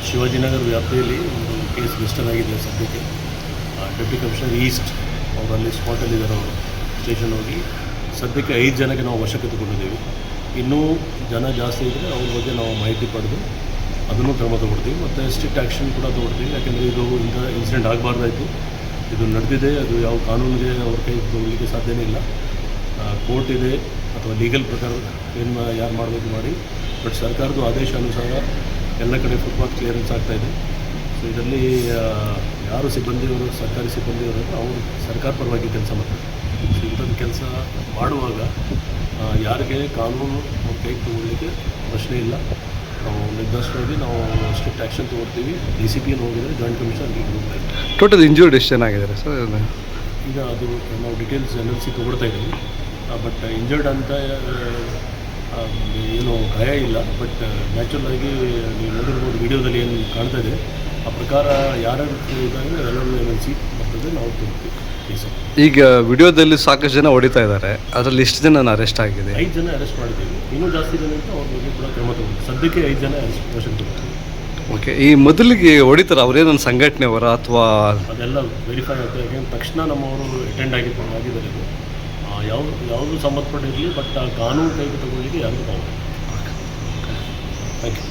ಶಿವಾಜಿನಗರ ವ್ಯಾಪ್ತಿಯಲ್ಲಿ ಒಂದು case register ಆಗಿದೆ ಸದ್ಯಕ್ಕೆ. ಡೆಪ್ಟಿ ಕಮಿಷನರ್ ಈಸ್ಟ್ ಅವರಲ್ಲಿ ಸ್ಪಾಟಲ್ಲಿದ್ದಾರೆ. ಅವರು ಸ್ಟೇಷನ್ ಹೋಗಿ ಸದ್ಯಕ್ಕೆ 5 ಜನಕ್ಕೆ ನಾವು ವಶಕ್ಕೆ ತಗೊಂಡಿದ್ದೀವಿ. ಇನ್ನೂ ಜನ ಜಾಸ್ತಿ ಇದ್ದರೆ ಅವ್ರ ಬಗ್ಗೆ ನಾವು ಮಾಹಿತಿ ಪಡೆದು ಅದನ್ನು ಕ್ರಮ ತಗೊಳ್ತೀವಿ ಮತ್ತು ಸ್ಟ್ರಿಕ್ಟ್ ಆ್ಯಕ್ಷನ್ ಕೂಡ ತಗೊಳ್ತೀವಿ. ಯಾಕೆಂದರೆ ಇದು ಇಂಥ ಇನ್ಸಿಡೆಂಟ್ ಆಗಬಾರ್ದಾಯಿತು. ಇದು ನಡೆದಿದೆ, ಅದು ಯಾವ ಕಾನೂನಿಗೆ ಅವ್ರ ಕೈ ತಗೊಳ್ಳಿಕ್ಕೆ ಸಾಧ್ಯನೇ ಇಲ್ಲ. ಕೋರ್ಟ್ ಇದೆ ಅಥವಾ ಲೀಗಲ್ ಪ್ರಕಾರ ಏನು ಯಾರು ಮಾಡಬೇಕು ಮಾಡಿ, ಬಟ್ ಸರ್ಕಾರದ ಆದೇಶ ಅನುಸಾರ ಎಲ್ಲ ಕಡೆ ಫುಟ್ಪಾತ್ ಕ್ಲಿಯರೆನ್ಸ್ ಆಗ್ತಾಯಿದೆ. ಸೊ ಇದರಲ್ಲಿ ಯಾರು ಸಿಬ್ಬಂದಿಯವರು ಸರ್ಕಾರಿ ಸಿಬ್ಬಂದಿಯವರು ಅವರು ಸರ್ಕಾರ ಪರವಾಗಿ ಕೆಲಸ ಮಾಡ್ತಾರೆ. ಸೊ ಇಂಥದ್ದು ಕೆಲಸ ಮಾಡುವಾಗ ಯಾರಿಗೆ ಕಾನೂನು ಅವ್ರ ಕೈಗೆ ತಗೊಳ್ಳಿಕ್ಕೆ ಪ್ರಶ್ನೆ ಇಲ್ಲ. ನಾವು ನಿರ್ದಿಷ್ಟವಾಗಿ ನಾವು ಸ್ಟ್ರಿಕ್ಟ್ ಆ್ಯಕ್ಷನ್ ತೊಗೊಳ್ತೀವಿ. DCP ಹೋಗಿದರೆ ಜಾಯಿಂಟ್ ಕಮಿಷನರ್ ಅಲ್ಲಿಗೆ ಹೋಗ್ತಾ ಇದ್ದೀವಿ. ಟೋಟಲ್ ಇಂಜೂರ್ಡ್ ಎಷ್ಟು ಜನ ಆಗಿದ್ದಾರೆ ಸರ್? ಈಗ ಅದು ನಾವು ಡೀಟೇಲ್ಸ್ NLC ತೊಗೊಳ್ತಾ ಇದ್ದೀವಿ. ಬಟ್ ಇಂಜರ್ಡ್ ಅಂತ ಏನು ಭಯ ಇಲ್ಲ. ಬಟ್ ನ್ಯಾಚುರಲ್ ಆಗಿ ನೀವು ನೋಡಿರ್ಬೋದು ವಿಡಿಯೋದಲ್ಲಿ ಏನು ಕಾಣ್ತಾ ಇದೆ, ಆ ಪ್ರಕಾರ ಯಾರ್ಯಾರು ಇದ್ದಾರೆ ಎಲ್ಲರೂ NLC ಬರ್ತದೆ, ನಾವು ತೊಗೊಳ್ತೀವಿ ಕೇಸು. ಈಗ ವಿಡಿಯೋದಲ್ಲಿ ಸಾಕಷ್ಟು ಜನ ಹೊಡಿತಾ ಇದ್ದಾರೆ, ಅದರಲ್ಲಿ ಎಷ್ಟು ಜನ ಅರೆಸ್ಟ್ ಆಗಿದೆ? 5 ಜನ ಅರೆಸ್ಟ್ ಮಾಡಿದ್ದೀವಿ. ಇನ್ನೂ ಜಾಸ್ತಿ ಜನ ಅಂತ ಅವ್ರ ಬಗ್ಗೆ ಕೂಡ ಕ್ರಮ ತಗೊಳ್ತೀವಿ. ಸದ್ಯಕ್ಕೆ 5 ಜನ ಅರೆಸ್ಟ್ ವಶಕ್ಕೆ ತಗೊಳ್ತೀವಿ. ಓಕೆ. ಈ ಮೊದಲಿಗೆ ಹೊಡಿತಾರೆ ಅವ್ರೇನೊಂದು ಸಂಘಟನೆಯವರ ಅಥವಾ ಅದೆಲ್ಲ ವೆರಿಫೈ ಆಗ್ತದೆ. ಯಾಕೆಂದ್ರೆ ತಕ್ಷಣ ನಮ್ಮವರು ಅಟೆಂಡ್ ಆಗಿದ್ದಾರೆ. ಇದು ಯಾವುದು ಸಂಬಂಧಪಟ್ಟಿರಲಿ, ಬಟ್ ಆ ಕಾನೂನು ಕೈಗೆ ತಗೊಳ್ಳಿಕ್ಕೆ ಯಾರಿಗೂ ತಾವು. Thank you.